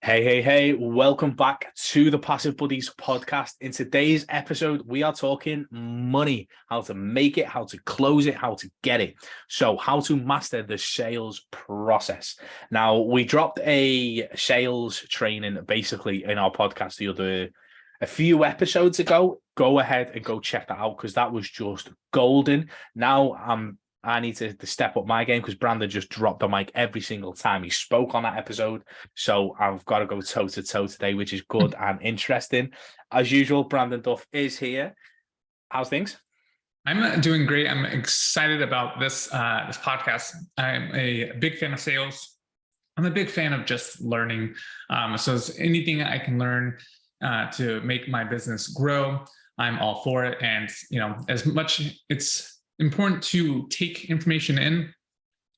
Hey, welcome back to the Passive Buddies podcast. In today's episode, we are talking money, how to make it, how to close it, how to get it. So how to master the sales process. Now, we dropped a sales training basically in our podcast a few episodes ago. Go ahead and go check that out because that was just golden. Now I need to step up my game because Brandon just dropped the mic every single time he spoke on that episode. So I've got to go toe to toe today, which is good and interesting. As usual, Brandon Duff is here. How's things? I'm doing great. I'm excited about this podcast. I'm a big fan of sales. I'm a big fan of just learning. So it's anything I can learn to make my business grow, I'm all for it. And as much it's important to take information in,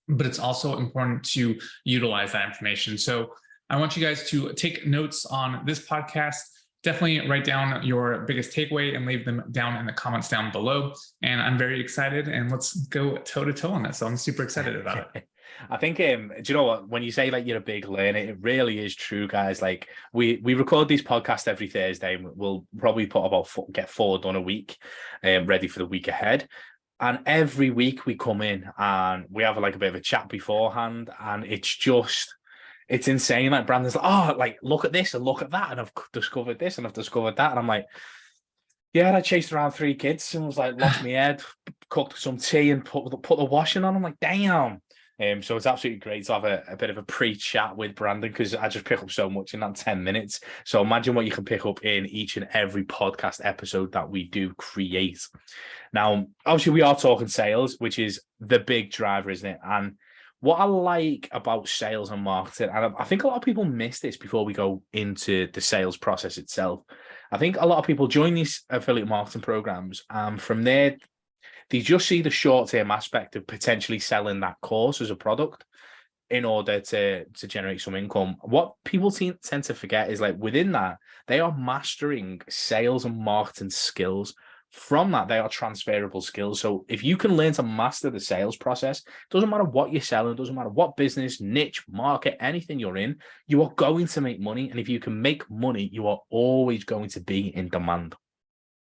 but it's also important to utilize that information. So I want you guys to take notes on this podcast. Definitely write down your biggest takeaway and leave them down in the comments down below. And I'm very excited, and let's go toe to toe on this. So I'm super excited about it. I think, do you know what? When you say like you're a big learner, it really is true, guys. Like we record these podcasts every Thursday, and we'll probably get 4 done a week, ready for the week ahead. And every week we come in and we have like a bit of a chat beforehand, and it's insane. Like Brandon's like, oh, like look at this and look at that, and I've discovered this and I've discovered that, and I'm like, yeah, I chased around 3 kids and was like, lost my head, cooked some tea and put the washing on. I'm like, damn. So it's absolutely great to have a bit of a pre-chat with Brandon because I just pick up so much in that 10 minutes. So imagine what you can pick up in each and every podcast episode that we do create. Now, obviously, we are talking sales, which is the big driver, isn't it? And what I like about sales and marketing, and I think a lot of people miss this before we go into the sales process itself. I think a lot of people join these affiliate marketing programs, and from there, they just see the short-term aspect of potentially selling that course as a product in order to generate some income. What people tend to forget is like within that, they are mastering sales and marketing skills. From that, they are transferable skills. So if you can learn to master the sales process, doesn't matter what you're selling, doesn't matter what business, niche, market, anything you're in, you are going to make money. And if you can make money, you are always going to be in demand.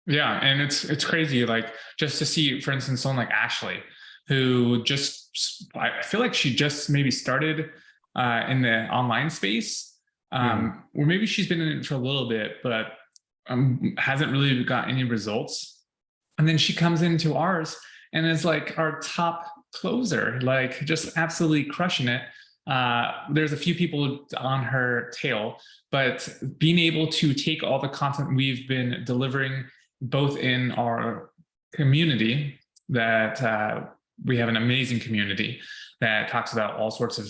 Yeah, and it's crazy. Like just to see, for instance, someone like Ashley, who I feel like she just maybe started in the online space, or maybe she's been in it for a little bit, but hasn't really got any results. And then she comes into ours and is like our top closer, like just absolutely crushing it. There's a few people on her tail, but being able to take all the content we've been delivering both in our community that we have an amazing community that talks about all sorts of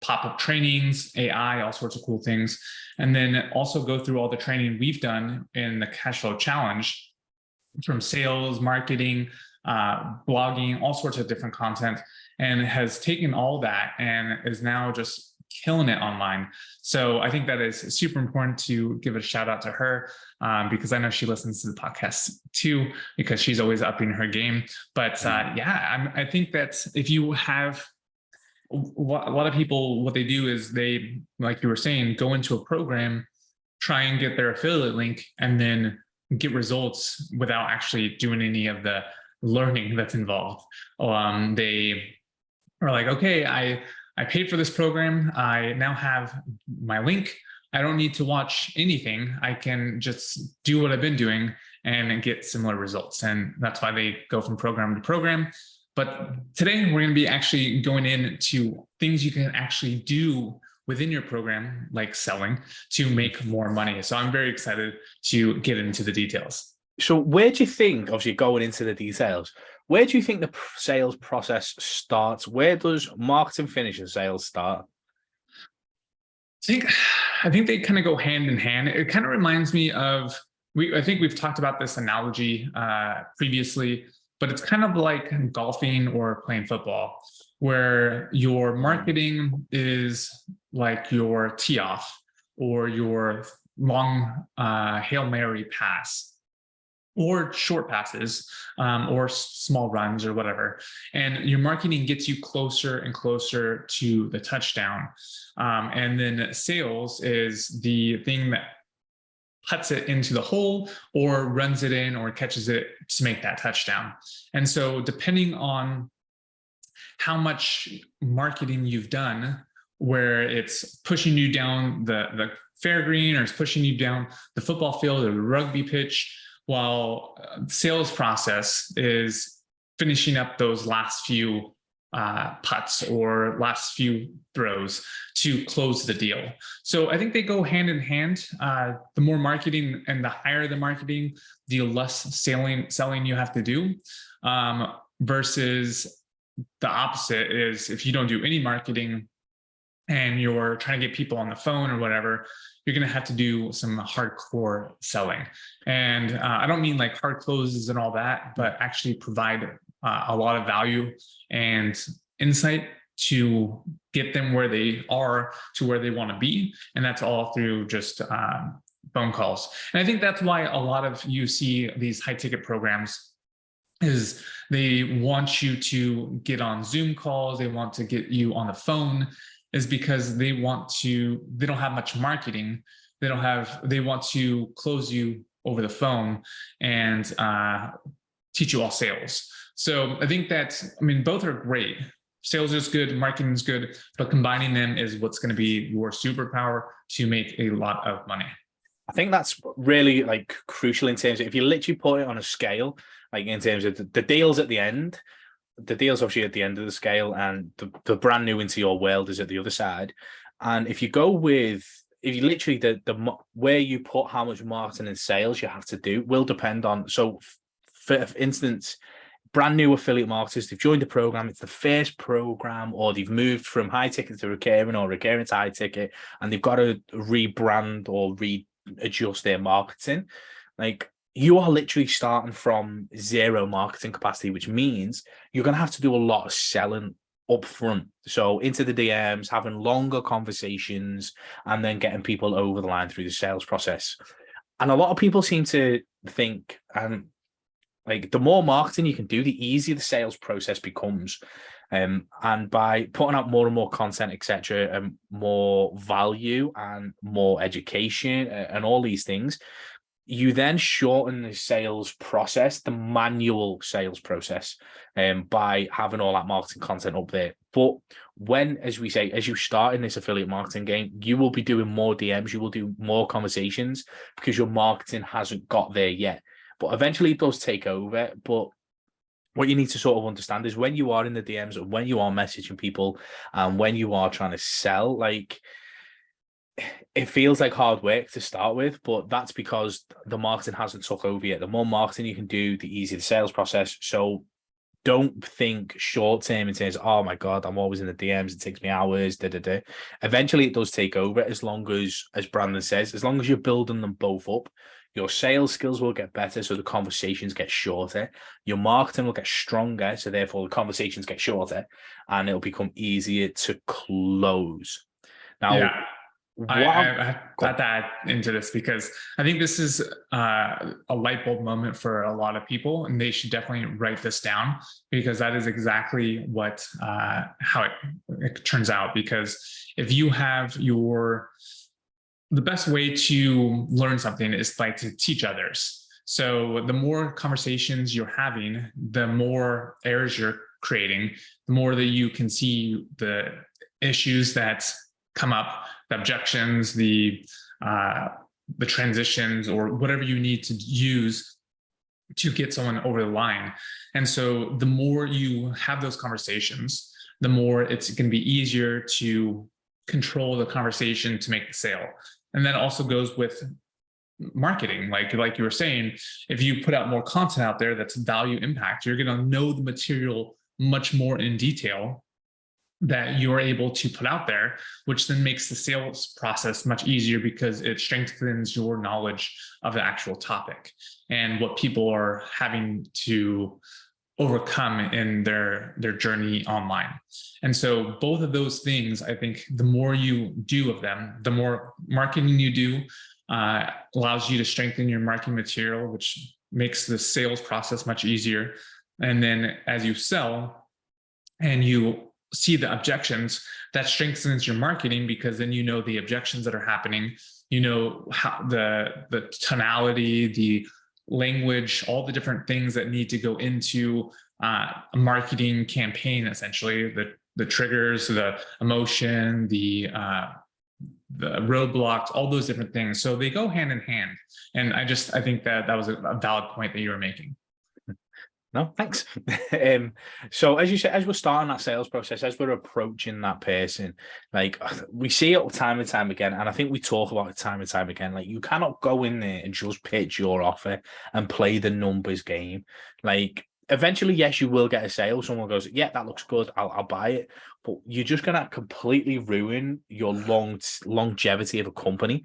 pop-up trainings, AI, all sorts of cool things. And then also go through all the training we've done in the Cash Flow Challenge from sales, marketing, blogging, all sorts of different content, and has taken all that and is now just killing it online. So I think that is super important to give a shout out to her because I know she listens to the podcast too, because she's always upping her game. But I think that if you have a lot of people, what they do is they, like you were saying, go into a program, try and get their affiliate link, and then get results without actually doing any of the learning that's involved. They are like, okay, I paid for this program. I now have my link. I don't need to watch anything. I can just do what I've been doing and get similar results. And that's why they go from program to program. But today we're going to be actually going into things you can actually do within your program, like selling, to make more money. So I'm very excited to get into the details. So where do you think, obviously going into the details, where do you think the sales process starts? Where does marketing finish and sales start? I think they kind of go hand in hand. It kind of reminds me of, I think we've talked about this analogy previously, but it's kind of like golfing or playing football, where your marketing is like your tee off or your long Hail Mary pass. or short passes, or small runs or whatever. And your marketing gets you closer and closer to the touchdown. And then sales is the thing that puts it into the hole or runs it in or catches it to make that touchdown. And so depending on how much marketing you've done, where it's pushing you down the fair green, or it's pushing you down the football field or the rugby pitch, while sales process is finishing up those last few putts or last few throws to close the deal. So I think they go hand in hand. The more marketing and the higher the marketing, the less selling you have to do, versus the opposite is if you don't do any marketing and you're trying to get people on the phone or whatever, you're going to have to do some hardcore selling. And I don't mean like hard closes and all that, but actually provide a lot of value and insight to get them where they are to where they want to be. And that's all through just phone calls. And I think that's why a lot of you see these high ticket programs is they want you to get on Zoom calls. They want to get you on the phone, is because they don't have much marketing. They want to close you over the phone and teach you all sales. So I think both are great. Sales is good, marketing is good, but combining them is what's going to be your superpower to make a lot of money. I think that's really like crucial in terms of if you literally put it on a scale, like in terms of the deals at the end, the deal's obviously at the end of the scale, and the brand new into your world is at the other side. And if you literally the where you put how much marketing and sales you have to do will depend on. So for instance, brand new affiliate marketers, they've joined the program, it's the first program, or they've moved from high ticket to recurring or recurring to high ticket, and they've got to rebrand or readjust their marketing. Like, you are literally starting from zero marketing capacity, which means you're going to have to do a lot of selling up front. So into the DMs, having longer conversations, and then getting people over the line through the sales process. And a lot of people seem to think, like, the more marketing you can do, the easier the sales process becomes. And by putting out more and more content, etc., and more value and more education and all these things, you then shorten the sales process, the manual sales process, by having all that marketing content up there. But as you start in this affiliate marketing game, you will be doing more DMs, you will do more conversations because your marketing hasn't got there yet. But eventually it does take over. But what you need to sort of understand is when you are in the DMs and when you are messaging people and when you are trying to sell, like, it feels like hard work to start with, but that's because the marketing hasn't took over yet. The more marketing you can do, the easier the sales process. So don't think short term in terms of, oh my God, I'm always in the DMs, it takes me hours, Eventually it does take over, as Brandon says, as long as you're building them both up. Your sales skills will get better, so the conversations get shorter. Your marketing will get stronger, so therefore the conversations get shorter, and it'll become easier to close. Now, yeah. I got that into this because I think this is a light bulb moment for a lot of people, and they should definitely write this down, because that is exactly what how it turns out. Because if you have the best way to learn something is like to teach others. So the more conversations you're having, the more errors you're creating, the more that you can see the issues that come up, the objections, the transitions, or whatever you need to use to get someone over the line. And so the more you have those conversations, the more it's going to be easier to control the conversation to make the sale. And that also goes with marketing. Like you were saying, if you put out more content out there that's value impact, you're going to know the material much more in detail that you're able to put out there, which then makes the sales process much easier because it strengthens your knowledge of the actual topic and what people are having to overcome in their journey online. And so both of those things, I think the more you do of them, the more marketing you do, allows you to strengthen your marketing material, which makes the sales process much easier. And then as you sell and you see the objections, that strengthens your marketing, because then you know the objections that are happening, you know how the tonality, the language, all the different things that need to go into a marketing campaign, essentially the triggers, the emotion, the roadblocks, all those different things. So they go hand in hand. And I think that was a valid point that you were making. No, thanks. So as you said, as we're starting that sales process, as we're approaching that person, like we see it time and time again, and I think we talk about it time and time again. Like you cannot go in there and just pitch your offer and play the numbers game. Like eventually, yes, you will get a sale. Someone goes, yeah, that looks good, I'll buy it. But you're just gonna completely ruin your longevity of a company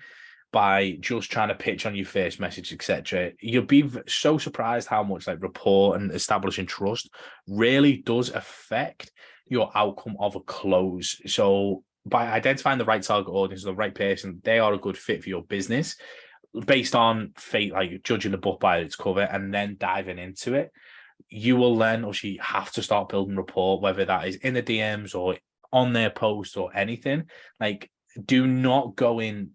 by just trying to pitch on your first message, etc. You'll be so surprised how much like rapport and establishing trust really does affect your outcome of a close. So by identifying the right target audience, the right person, they are a good fit for your business based on fate, like judging the book by its cover and then diving into it. You will then actually have to start building rapport, whether that is in the DMs or on their post or anything. Like, do not go in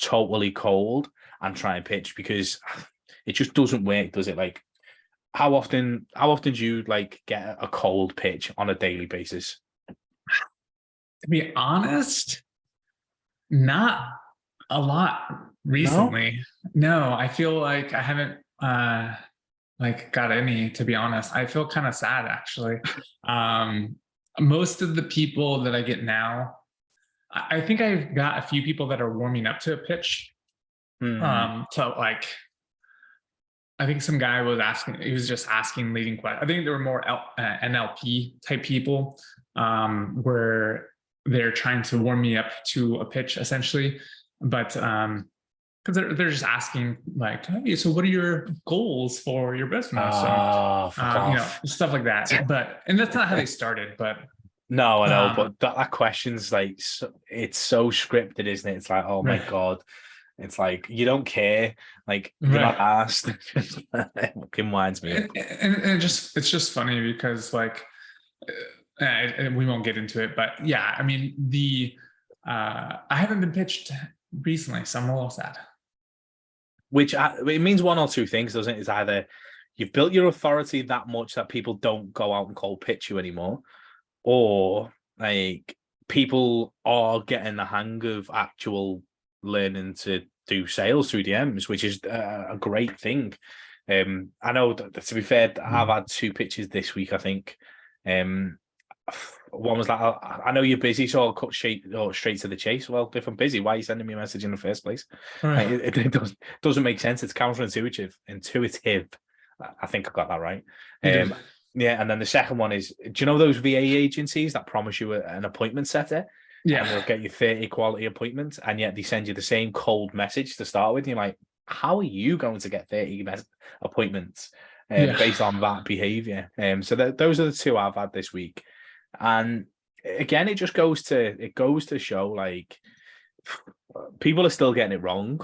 totally cold and try and pitch, because it just doesn't work, does it? Like, how often do you like get a cold pitch on a daily basis? To be honest, not a lot recently. No, I feel like I haven't like got any, to be honest. I feel kind of sad, actually. Most of the people that I get now, I think I've got a few people that are warming up to a pitch. To like, I think some guy was asking, he was just asking leading questions. I think there were more NLP type people where they're trying to warm me up to a pitch, essentially. But because they're just asking like, hey, so what are your goals for your business? You know, stuff like that. And that's not how they started, but. No, I know, but that question's like, it's so scripted, isn't it? It's like, oh my God. It's like, you don't care. Like, you're not asked. It fucking winds me up. And it's just funny because like, we won't get into it, but yeah, I mean, I haven't been pitched recently, so I'm a little sad. Which it means one or two things, doesn't it? It's either you've built your authority that much that people don't go out and cold pitch you anymore, or like people are getting the hang of actual learning to do sales through DMs, which is a great thing. I know that, to be fair, I've had 2 pitches this week, I think. One was like, I know you're busy, so I'll cut straight to the chase. Well, if I'm busy, why are you sending me a message in the first place? Like, it doesn't make sense. It's counterintuitive. I think I got that right. Yeah, and then the second one is, do you know those VA agencies that promise you an appointment setter? Yeah. And they'll get you 30 quality appointments, and yet they send you the same cold message to start with. And you're like, how are you going to get 30 appointments based on that behavior? So those are the 2 I've had this week. And again, it goes to show like people are still getting it wrong,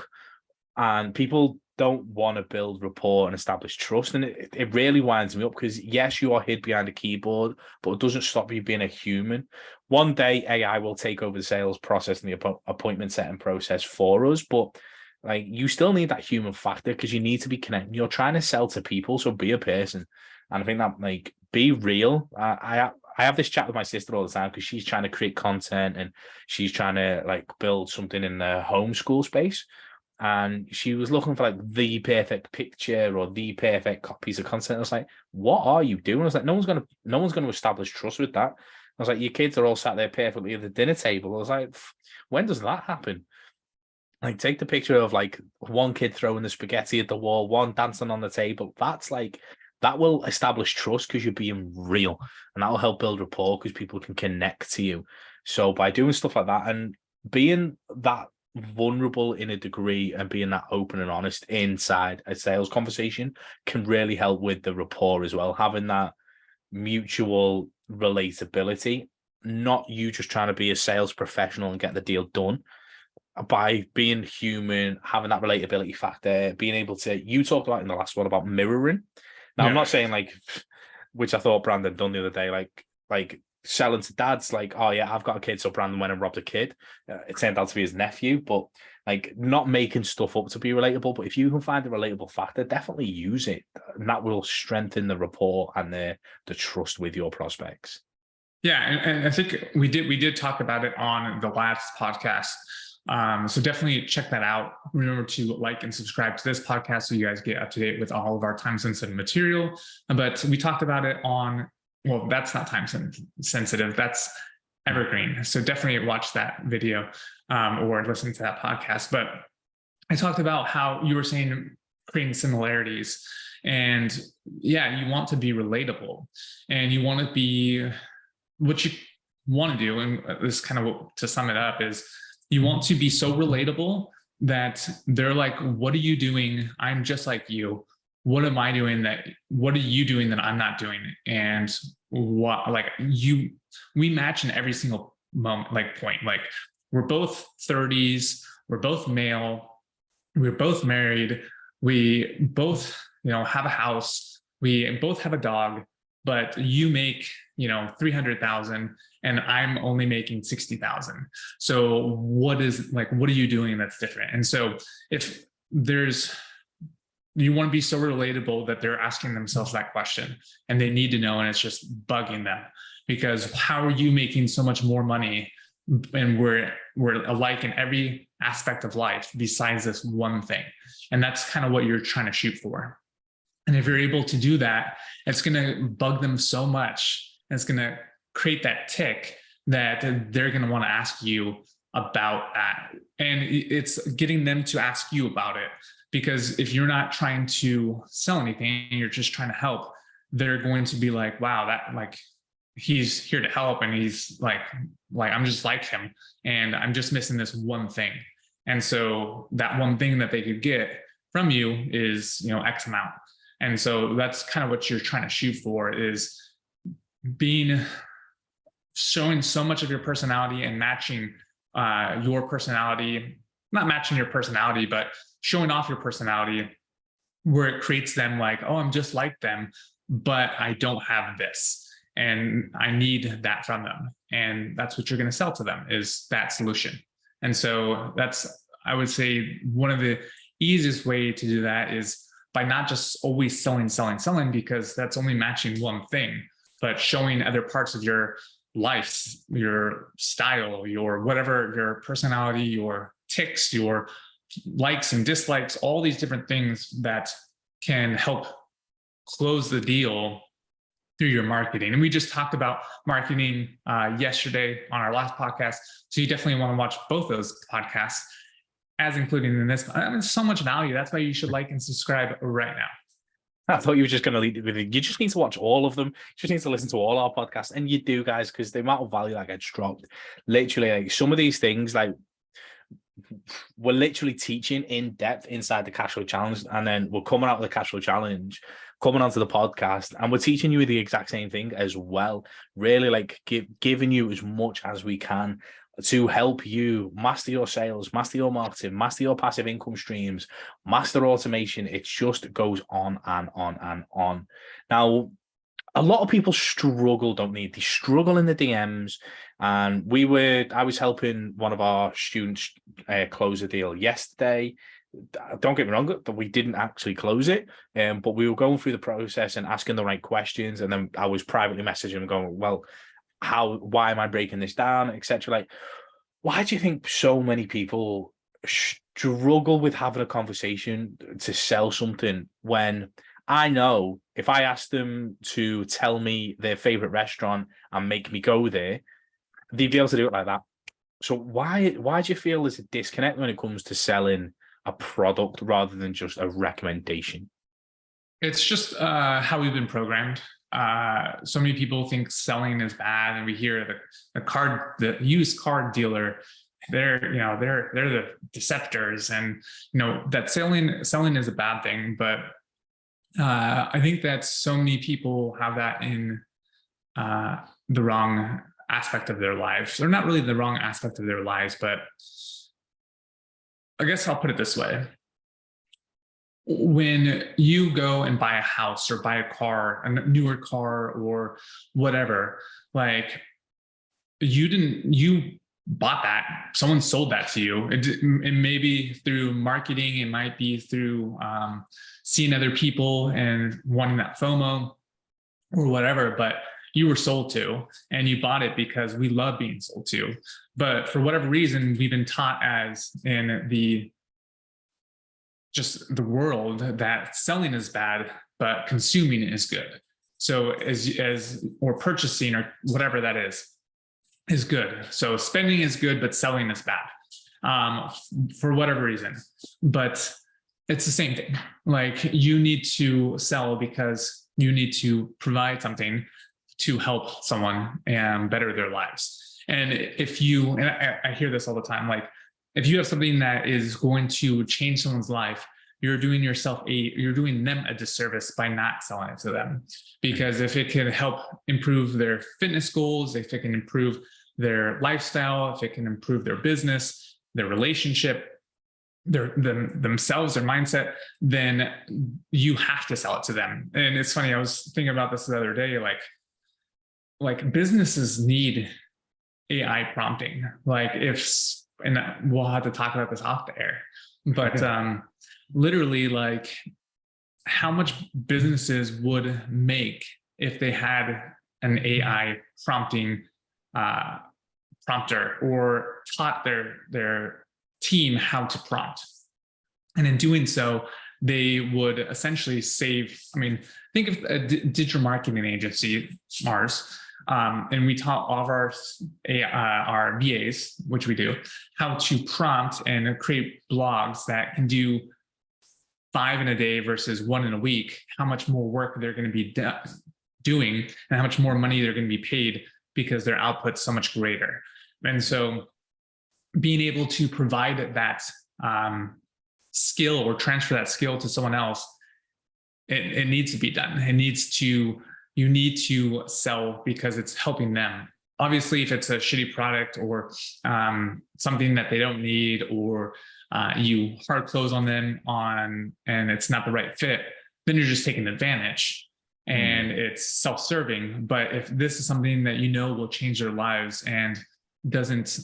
and people don't want to build rapport and establish trust. And it really winds me up, because yes, you are hid behind a keyboard, but it doesn't stop you being a human. One day AI will take over the sales process and the appointment setting process for us, but like, you still need that human factor, because you need to be connected. You're trying to sell to people, so be a person. And I think that, like, be real. I have this chat with my sister all the time, because she's trying to create content and she's trying to like build something in the homeschool space. And she was looking for like the perfect picture or the perfect piece of content. I was like, what are you doing? I was like, no one's going to establish trust with that. I was like, your kids are all sat there perfectly at the dinner table. I was like, when does that happen? Like, take the picture of like one kid throwing the spaghetti at the wall, one dancing on the table. That's like, that will establish trust, because you're being real, and that will help build rapport, because people can connect to you. So by doing stuff like that and being that vulnerable in a degree and being that open and honest inside a sales conversation can really help with the rapport as well. Having that mutual relatability, not you just trying to be a sales professional and get the deal done. by being human, having that relatability factor, being able to, you talked about in the last one about mirroring. Now, I'm Yeah. not saying like, which I thought Brandon done the other day, like selling to dads, like, oh yeah, I've got a kid, so Brandon went and robbed a kid. It turned out to be his nephew, but like not making stuff up to be relatable. But if you can find the relatable factor, definitely use it, and that will strengthen the rapport and the trust with your prospects. Yeah, and I think we did talk about it on the last podcast. So definitely check that out. Remember to like and subscribe to this podcast so you guys get up to date with all of our time sensitive material. But we talked about it on, well, that's not time sensitive, that's evergreen. So definitely watch that video or listen to that podcast. But I talked about how you were saying creating similarities. And yeah, you want to be relatable and you want to be what you want to do. And this kind of, to sum it up, is you want to be so relatable that they're like, what are you doing? I'm just like you. What am I doing what are you doing that I'm not doing? And what, like we match in every single moment, like point, like we're both 30s, we're both male, we're both married, we both, have a house, we both have a dog, but you make, 300,000 and I'm only making 60,000. So what are you doing that's different? And so if you want to be so relatable that they're asking themselves that question and they need to know, and it's just bugging them, because how are you making so much more money and we're alike in every aspect of life besides this one thing? And that's kind of what you're trying to shoot for. And if you're able to do that, it's going to bug them so much. And it's going to create that tick that they're going to want to ask you about that. And it's getting them to ask you about it. Because if you're not trying to sell anything, you're just trying to help, they're going to be like, wow, that like he's here to help. And he's like I'm just like him. And I'm just missing this one thing. And so that one thing that they could get from you is, X amount. And so that's kind of what you're trying to shoot for, is showing so much of your personality and matching your personality, not matching your personality, but showing off your personality, where it creates them like, oh, I'm just like them, but I don't have this. And I need that from them. And that's what you're going to sell to them, is that solution. And so I would say one of the easiest way to do that is by not just always selling, because that's only matching one thing, but showing other parts of your life, your style, your whatever, your personality, your ticks, your likes and dislikes, all these different things that can help close the deal through your marketing. And we just talked about marketing yesterday on our last podcast. So you definitely want to watch both those podcasts, as including in this. I mean, so much value. That's why you should like and subscribe right now. I thought you were just going to lead it with it. You just need to watch all of them. You just need to listen to all our podcasts. And you do, guys, because the amount of value that gets dropped, literally, like some of these things, like we're literally teaching in depth inside the cash flow challenge. And then we're coming out of the cash flow challenge, coming onto the podcast, and we're teaching you the exact same thing as well. Really like giving you as much as we can to help you master your sales, master your marketing, master your passive income streams, master automation. It just goes on and on and on. Now, a lot of people struggle, don't they? They struggle in the DMs. And I was helping one of our students close a deal yesterday. Don't get me wrong, that we didn't actually close it, but we were going through the process and asking the right questions. And then I was privately messaging him going, well, why am I breaking this down, etc. Like, why do you think so many people struggle with having a conversation to sell something, when I know if I ask them to tell me their favorite restaurant and make me go there, they'd be able to do it like that? So why do you feel there's a disconnect when it comes to selling a product rather than just a recommendation? It's just how we've been programmed. So many people think selling is bad, and we hear the used car dealer, they're the deceptors, and that selling is a bad thing. But I think that so many people have that in the wrong aspect of their lives. They're not really the wrong aspect of their lives, but I guess I'll put it this way. When you go and buy a house or buy a car, a newer car or whatever, like you bought that, someone sold that to you. It may be through marketing, it might be through seeing other people and wanting that FOMO or whatever, but you were sold to, and you bought it because we love being sold to. But for whatever reason, we've been taught as in the world that selling is bad, but consuming is good. So as or purchasing or whatever that is good. So spending is good, but selling is bad for whatever reason. But it's the same thing. Like you need to sell because you need to provide something to help someone and better their lives. And if you, and I hear this all the time, like if you have something that is going to change someone's life, you're doing them a disservice by not selling it to them. Because if it can help improve their fitness goals, if it can improve their lifestyle, if it can improve their business, their relationship, themselves, their mindset, then you have to sell it to them. And it's funny, I was thinking about this the other day, like businesses need AI prompting. Like and we'll have to talk about this off the air, but literally like how much businesses would make if they had an AI prompting prompter or taught their team how to prompt. And in doing so, they would essentially save, I mean, think of a digital marketing agency, Mars, and we taught all of our VAs, which we do, how to prompt and create blogs that can do 5 in a day versus 1 in a week, how much more work they're going to be doing and how much more money they're going to be paid because their output's so much greater. And so being able to provide that skill or transfer that skill to someone else, it needs to be done. You need to sell because it's helping them. Obviously, if it's a shitty product or something that they don't need, or you hard close on them and it's not the right fit, then you're just taking advantage and it's self-serving. But if this is something that you know will change their lives and doesn't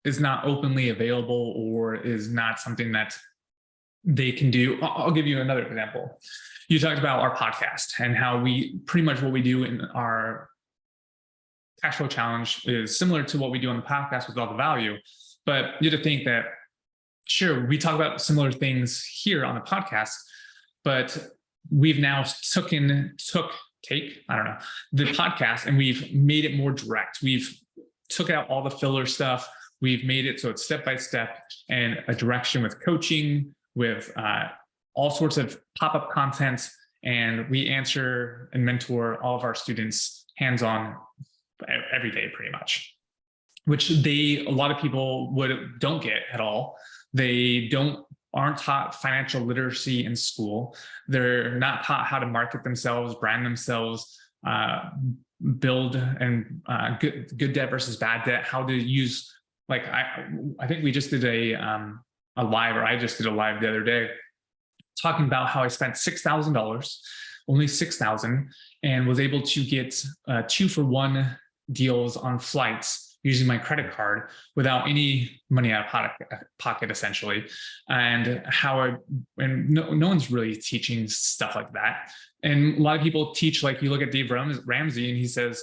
is not openly available or is not something that they can do. I'll give you another example. You talked about our podcast and how we pretty much what we do in our cash flow challenge is similar to what we do on the podcast with all the value. But you have to think that, sure, we talk about similar things here on the podcast, but we've now took the podcast and we've made it more direct. We've took out all the filler stuff. We've made it so it's step-by-step and a direction with coaching, with all sorts of pop-up content. And we answer and mentor all of our students hands-on every day, pretty much, which a lot of people don't get at all. They aren't taught financial literacy in school. They're not taught how to market themselves, brand themselves, build and good debt versus bad debt, how to use, like, I think we just did a live, or I just did a live the other day talking about how I spent $6,000, only $6,000, and was able to get 2-for-1 deals on flights using my credit card without any money out of pocket, essentially. And no one's really teaching stuff like that. And a lot of people teach, like, you look at Dave Ramsey and he says,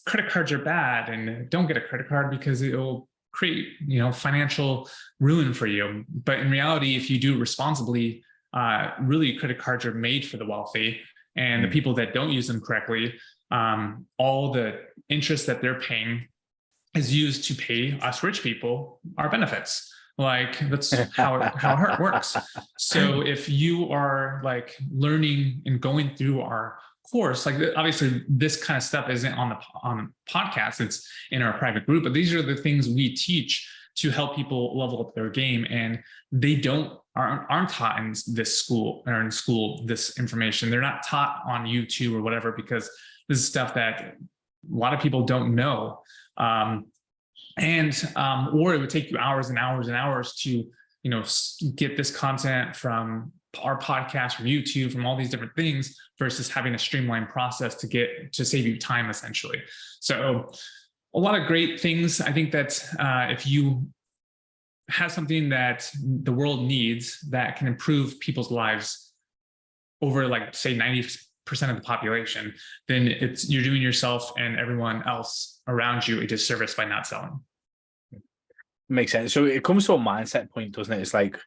credit cards are bad and don't get a credit card because it'll create, financial ruin for you. But in reality, if you do it responsibly, really credit cards are made for the wealthy, and the people that don't use them correctly, all the interest that they're paying is used to pay us rich people our benefits. Like, that's how it works. So if you are like learning and going through our course, like, obviously this kind of stuff isn't on the podcast, it's in our private group, but these are the things we teach to help people level up their game. And they aren't taught in this school, this information. They're not taught on YouTube or whatever, because this is stuff that a lot of people don't know. And or it would take you hours and hours and hours to get this content from our podcast, from YouTube, from all these different things, versus having a streamlined process to save you time, essentially. So a lot of great things. I think that if you have something that the world needs that can improve people's lives over, like, say, 90% of the population, then you're doing yourself and everyone else around you a disservice by not selling. Makes sense. So it comes to a mindset point, doesn't it? It's like,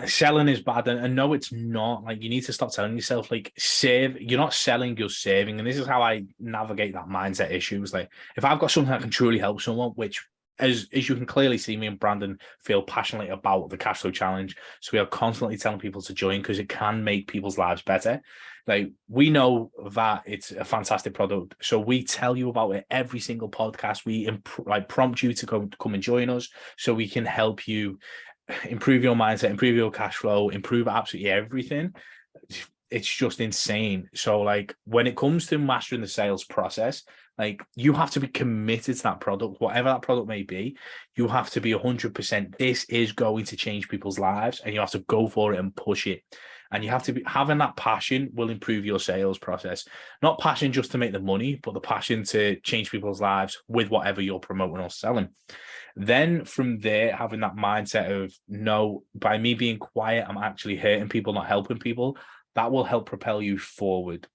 selling is bad, and no, it's not. Like, you need to stop telling yourself, like, you're not selling, you're saving. And this is how I navigate that mindset issue. It's like, if I've got something that can truly help someone, which, as you can clearly see, me and Brandon feel passionately about the cash flow challenge. So we are constantly telling people to join because it can make people's lives better. Like, we know that it's a fantastic product, so we tell you about it every single podcast. We prompt you to come and join us so we can help you improve your mindset, improve your cash flow, improve absolutely everything. It's just insane. So, like, when it comes to mastering the sales process, like, you have to be committed to that product, whatever that product may be. You have to be 100%. This is going to change people's lives, and you have to go for it and push it. And you have to be having that passion will improve your sales process. Not passion just to make the money, but the passion to change people's lives with whatever you're promoting or selling. Then from there, having that mindset of, no, by me being quiet, I'm actually hurting people, not helping people. That will help propel you forward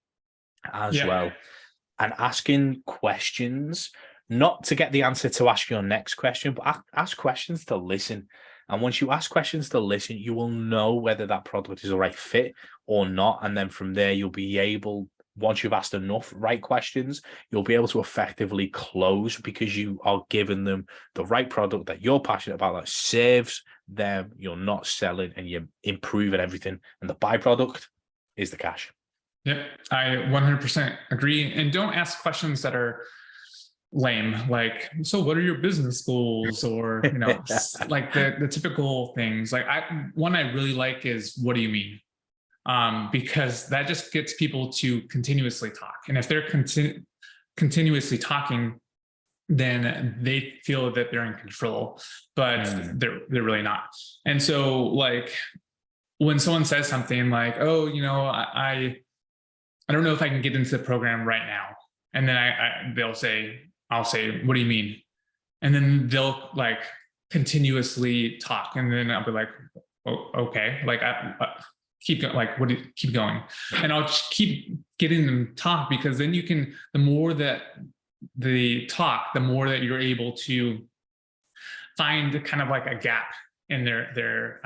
as well. And asking questions, not to get the answer to ask your next question, but ask questions to listen. And once you ask questions to listen, you will know whether that product is a right fit or not. And then from there, you'll be able, once you've asked enough right questions, you'll be able to effectively close, because you are giving them the right product that you're passionate about, that serves them. You're not selling, and you're improving everything. And the byproduct is the cash. Yep, I 100% agree. And don't ask questions that are lame, like, so what are your business goals, or like the typical things. Like, one I really like is, what do you mean? Because that just gets people to continuously talk. And if they're continuously talking, then they feel that they're in control, but they're really not. And so, like, when someone says something like, oh, I don't know if I can get into the program right now, and then I'll say, what do you mean? And then they'll, like, continuously talk, and then I'll be like, oh, okay, like, keep going, like, keep going. And I'll just keep getting them to talk, because then the more that they talk, the more that you're able to find kind of like a gap in their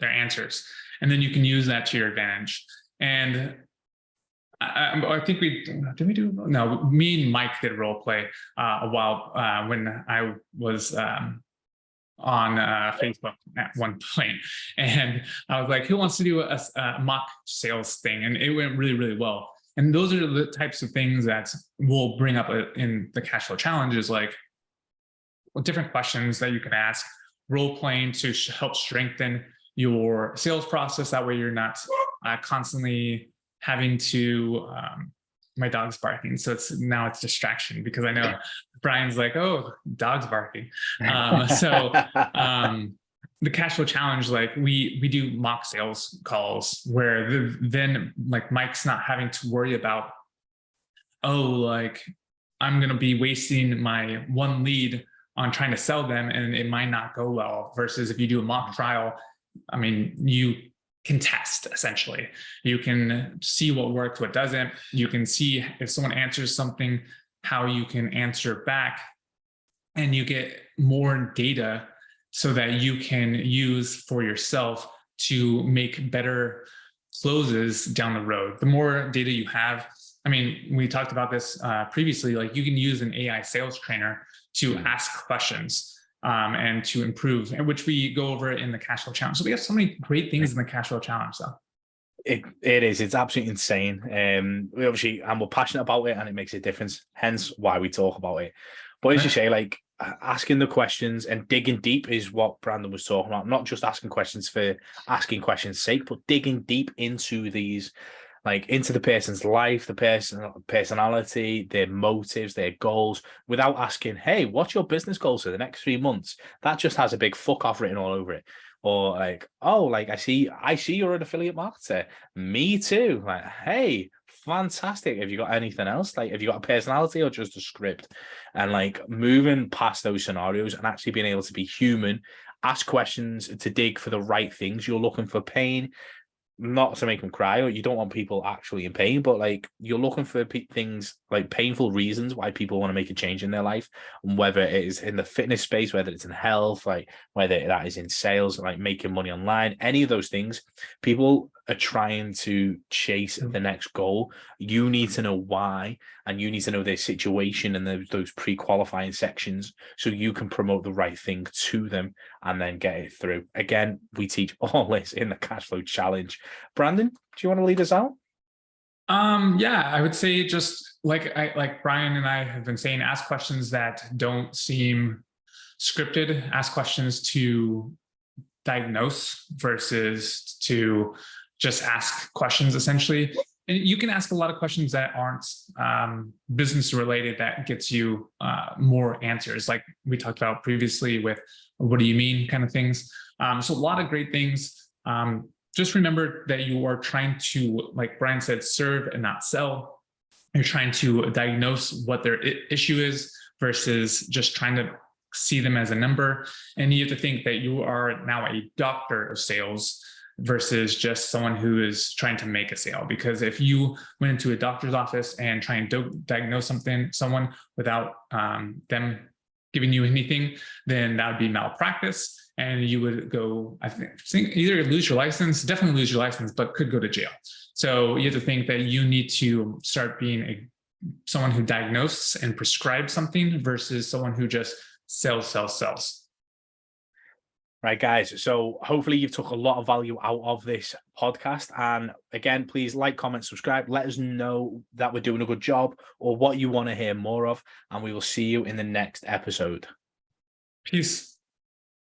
answers. And then you can use that to your advantage. And I think me and Mike did role play a while when I was on Facebook at one point, and I was like, who wants to do a mock sales thing? And it went really, really well. And those are the types of things that we'll bring up in the cash flow challenges, like different questions that you can ask, role playing to help strengthen your sales process. That way you're not constantly having to, my dog's barking. So it's distraction, because I know Brian's like, oh, dog's barking. The cash flow challenge, like, we do mock sales calls where then, like, Mike's not having to worry about, oh, like, I'm going to be wasting my one lead on trying to sell them and it might not go well, versus if you do a mock trial, I mean, you can test, essentially. You can see what works, what doesn't. You can see if someone answers something, how you can answer back, and you get more data so that you can use for yourself to make better closes down the road. The more data you have, I mean, we talked about this previously, like, you can use an AI sales trainer to ask questions and to improve, and which we go over in the cash flow challenge. So we have so many great things in the cash flow challenge. So it is, it's absolutely insane. We're passionate about it, and it makes a difference, hence why we talk about it. But as you say, like, asking the questions and digging deep is what Brandon was talking about. Not just asking questions for asking questions' sake, but digging deep into these like into the person's life, the personality, their motives, their goals, without asking, hey, what's your business goals for the next 3 months? That just has a big fuck off written all over it. Or like, oh, like I see you're an affiliate marketer. Me too. Like, hey, fantastic. Have you got anything else? Like, have you got a personality or just a script? And like moving past those scenarios and actually being able to be human, ask questions to dig for the right things. You're looking for pain, not to make them cry, or you don't want people actually in pain, but like you're looking for things like painful reasons why people want to make a change in their life, and whether it is in the fitness space, whether it's in health, like whether that is in sales, like making money online, any of those things. People are trying to chase the next goal. You need to know why, and you need to know their situation and those pre-qualifying sections so you can promote the right thing to them and then get it through. Again, we teach all this in the cash flow challenge. Brandon, do you want to lead us out? Yeah, I would say just like Brian and I have been saying, ask questions that don't seem scripted, ask questions to diagnose versus to just ask questions essentially. And you can ask a lot of questions that aren't business related that gets you more answers, like we talked about previously with what do you mean kind of things. So a lot of great things. Just remember that you are trying to, like Brian said, serve and not sell. You're trying to diagnose what their issue is versus just trying to see them as a number. And you have to think that you are now a doctor of sales versus just someone who is trying to make a sale. Because if you went into a doctor's office and try and diagnose someone without them giving you anything, then that would be malpractice. And you would go, I think either lose your license, definitely lose your license, but could go to jail. So you have to think that you need to start being someone who diagnoses and prescribes something versus someone who just sells. Right, guys. So hopefully you've took a lot of value out of this podcast. And again, please like, comment, subscribe. Let us know that we're doing a good job or what you want to hear more of. And we will see you in the next episode. Peace.